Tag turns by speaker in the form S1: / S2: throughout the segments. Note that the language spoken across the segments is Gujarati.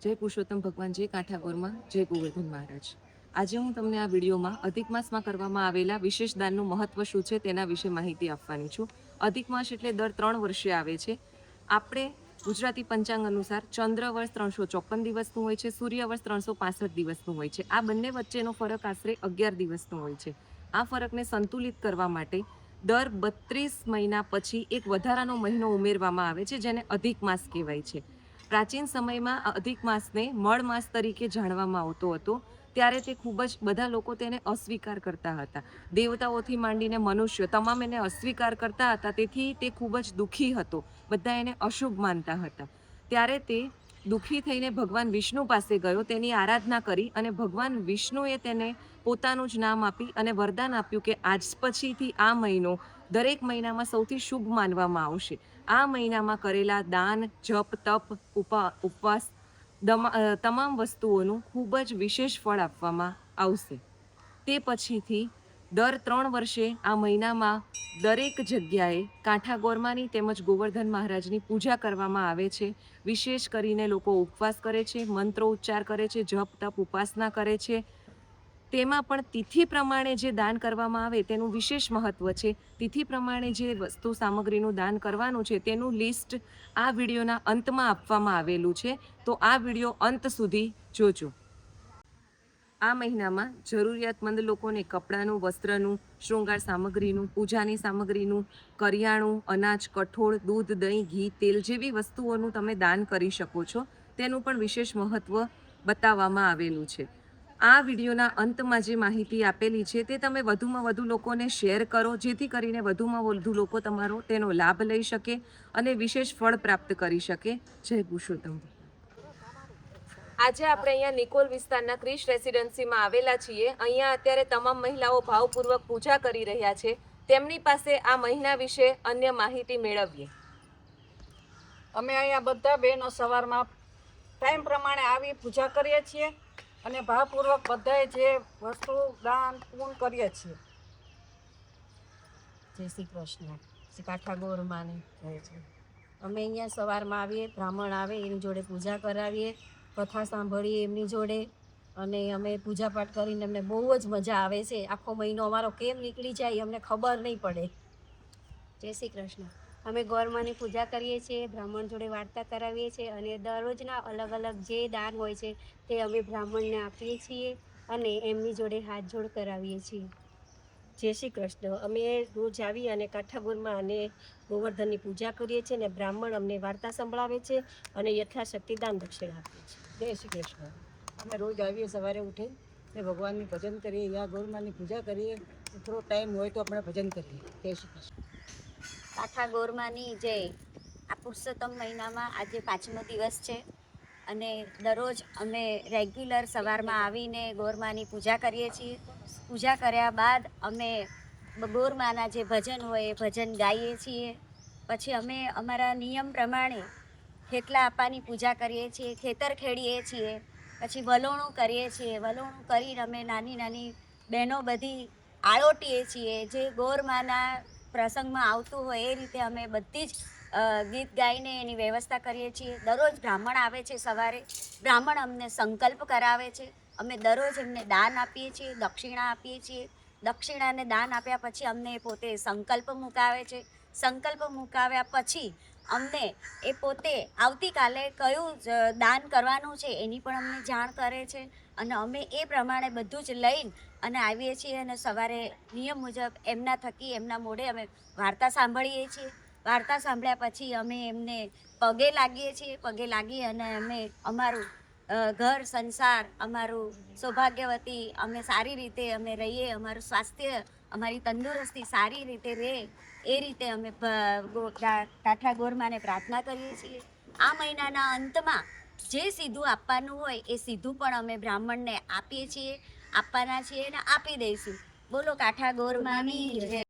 S1: જય પુરુષોત્તમ ભગવાન, જય કાંઠાગોરમાં, જય ગોવર્ધન મહારાજ। આજે હું તમને આ વિડીયોમાં અધિક માસમાં કરવામાં આવેલા વિશેષ દાનનું મહત્વ શું છે તેના વિશે માહિતી આપવાની છું। અધિક માસ એટલે દર 3 વર્ષે આવે છે। આપણે ગુજરાતી પંચાંગ અનુસાર ચંદ્ર વર્ષ 354 દિવસનું હોય છે, સૂર્ય વર્ષ 365 દિવસનું હોય છે। આ બંને વચ્ચેનો ફરક આશરે 11 દિવસનો હોય છે। આ ફરકને સંતુલિત કરવા માટે દર 32 મહિના પછી એક વધારાનો મહિનો ઉમેરવામાં આવે છે, જેને અધિક માસ કહેવાય છે। પ્રાચીન સમયમાં અધિક માસને મળ માસ તરીકે જાણવામાં આવતો હતો। ત્યારે તે ખૂબ જ બધા લોકો તેને અસ્વીકાર કરતા હતા। દેવતાઓથી માંડીને મનુષ્ય તમામ એને અસ્વીકાર કરતા હતા, તેથી તે ખૂબ જ દુઃખી હતો। બધા એને અશુભ માનતા હતા। ત્યારે તે દુઃખી થઈને ભગવાન વિષ્ણુ પાસે ગયો, તેની આરાધના કરી અને ભગવાન વિષ્ણુએ તેને પોતાનું જ નામ આપી અને વરદાન આપ્યું કે આજ પછીથી આ મહિનો દરેક મહિનામાં સૌથી શુભ માનવામાં આવશે। આ મહિનામાં કરેલા દાન, જપ, તપ, ઉપવાસ તમામ વસ્તુઓનું ખૂબ જ વિશેષ ફળ આપવામાં આવશે। તે પછીથી દર 3 વર્ષે આ મહિનામાં દરેક જગ્યાએ કાંઠાગોરમાની તેમજ ગોવર્ધન મહારાજની પૂજા કરવામાં આવે છે। વિશેષ કરીને લોકો ઉપવાસ કરે છે, મંત્રો ઉચ્ચાર કરે છે, જપ, તપ, ઉપાસના કરે છે। તેમાં પણ તિથિ પ્રમાણે જે દાન કરવામાં આવે તેનું વિશેષ મહત્વ છે। તિથિ પ્રમાણે જે વસ્તુ સામગ્રીનું દાન કરવાનું છે તેનું લિસ્ટ આ વિડીયોના અંતમાં આપવામાં આવેલું છે, તો આ વિડીયો અંત સુધી જોજો। આ મહિનામાં જરૂરિયાતમંદ લોકોને કપડાનું, વસ્ત્રનું, શૃંગાર સામગ્રીનું, પૂજાની સામગ્રીનું, કરિયાણું, અનાજ, કઠોળ, દૂધ, દહીં, ઘી, તેલ જેવી વસ્તુઓનું તમે દાન કરી શકો છો। તેનું પણ વિશેષ મહત્વ બતાવવામાં આવેલું છે। આ વિડીયોના અંતમાં જે માહિતી આપેલી છે તે તમે વધુમાં વધુ લોકોને શેર કરો, જેથી કરીને વધુમાં વધુ લોકો તમારો તેનો લાભ લઈ શકે અને વિશેષ ફળ પ્રાપ્ત કરી શકે। જય પુરુષોત્તમ। આજે આપણે અહીંયા નિકોલ વિસ્તારના ક્રિશ રેસિડેન્સીમાં આવેલા છીએ। અહીંયા અત્યારે તમામ મહિલાઓ ભાવપૂર્વક પૂજા કરી રહ્યા છે। તેમની પાસે આ મહિના વિશે અન્ય માહિતી મેળવીએ।
S2: અમે અહીંયા બધા બહેનો સવારમાં ટાઈમ પ્રમાણે આવી પૂજા કરીએ છીએ અને ભાવપૂર્વક બધાએ જે વસ્તુ દાન પૂર્ણ કરીએ છીએ।
S3: જય શ્રી કૃષ્ણ, શ્રી કાંઠાગોર માને જય છે। અમે અહીંયા સવારમાં આવીએ, બ્રાહ્મણ આવે એની જોડે પૂજા કરાવીએ, કથા સાંભળીએ એમની જોડે અને અમે પૂજાપાઠ કરીને અમને બહુ જ મજા આવે છે। આખો મહિનો અમારો કેમ નીકળી જાય અમને ખબર નહીં પડે।
S4: જય શ્રી કૃષ્ણ। અમે ગોરમાની પૂજા કરીએ છીએ, બ્રાહ્મણ જોડે વાર્તા કરાવીએ છીએ અને દરરોજના અલગ અલગ જે દાન હોય છે તે અમે બ્રાહ્મણને આપીએ છીએ અને એમની જોડે હાથ જોડ કરાવીએ છીએ।
S5: જય શ્રી કૃષ્ણ। અમે રોજ આવી અને કાંઠાગોરમાં અને ગોવર્ધનની પૂજા કરીએ છીએ અને બ્રાહ્મણ અમને વાર્તા સંભળાવે છે અને યથાશક્તિ દાન દક્ષિણા આપીએ છીએ।
S2: જય શ્રી કૃષ્ણ। અમે રોજ આવીએ સવારે ઉઠી ને ભગવાનનું ભજન કરીએ, યા ગૌરમાની પૂજા કરીએ, થોડો ટાઈમ હોય તો આપણે ભજન કરીએ। જય શ્રી કૃષ્ણ।
S4: કાંઠાગોરમાની જય। આ પુરુષોત્તમ મહિનામાં આજે 5મો દિવસ છે અને દરરોજ અમે રેગ્યુલર સવારમાં આવીને ગોરમાની પૂજા કરીએ છીએ। પૂજા કર્યા બાદ અમે ગોરમાના જે ભજન હોય એ ભજન ગાઈએ છીએ। પછી અમે અમારા નિયમ પ્રમાણે ખેતલા આપવાની પૂજા કરીએ છીએ, ખેતર ખેડીએ છીએ, પછી વલોણું કરીએ છીએ। વલોણું કરીને અમે નાની નાની બહેનો બધી આળોટીએ છીએ। જે ગોરમાના પ્રસંગમાં આવતું હોય એ રીતે અમે બધી જ ગીત ગાઈને એની વ્યવસ્થા કરીએ છીએ। દરરોજ બ્રાહ્મણ આવે છે સવારે, બ્રાહ્મણ અમને સંકલ્પ કરાવે છે। અમે દરરોજ એમને દાન આપીએ છીએ, દક્ષિણા આપીએ છીએ। દક્ષિણાને દાન આપ્યા પછી અમને પોતે સંકલ્પ મુકાવે છે। સંકલ્પ મુકાવ્યા પછી અમને એ પોતે આવતીકાલે કયું દાન કરવાનું છે એની પણ અમને જાણ કરે છે અને અમે એ પ્રમાણે બધું જ લઈને અને આવીએ છીએ અને સવારે નિયમ મુજબ એમના થકી એમના મોઢે અમે વાર્તા સાંભળીએ છીએ। વાર્તા સાંભળ્યા પછી અમે એમને પગે લાગીએ છીએ। પગે લાગી અને અમે અમારું ઘર સંસાર, અમારું સૌભાગ્યવતી અમે સારી રીતે અમે રહીએ, અમારું સ્વાસ્થ્ય, અમારી તંદુરસ્તી સારી રીતે રહે એ રીતે અમે કાંઠાગોરમાને પ્રાર્થના કરીએ છીએ। આ મહિનાના અંતમાં જે સીધું આપવાનું હોય એ સીધું પણ અમે બ્રાહ્મણને આપીએ છીએ, આપવાના છીએ અને આપી દઈશું। બોલો કાંઠાગોરમાની જય।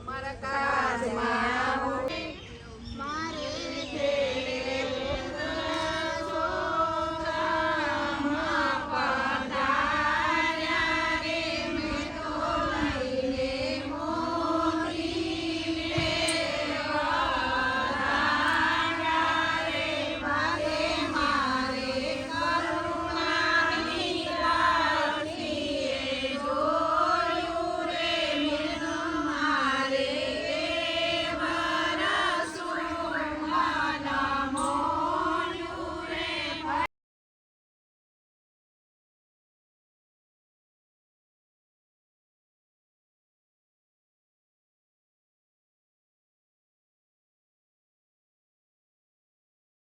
S2: મારા કાજમાં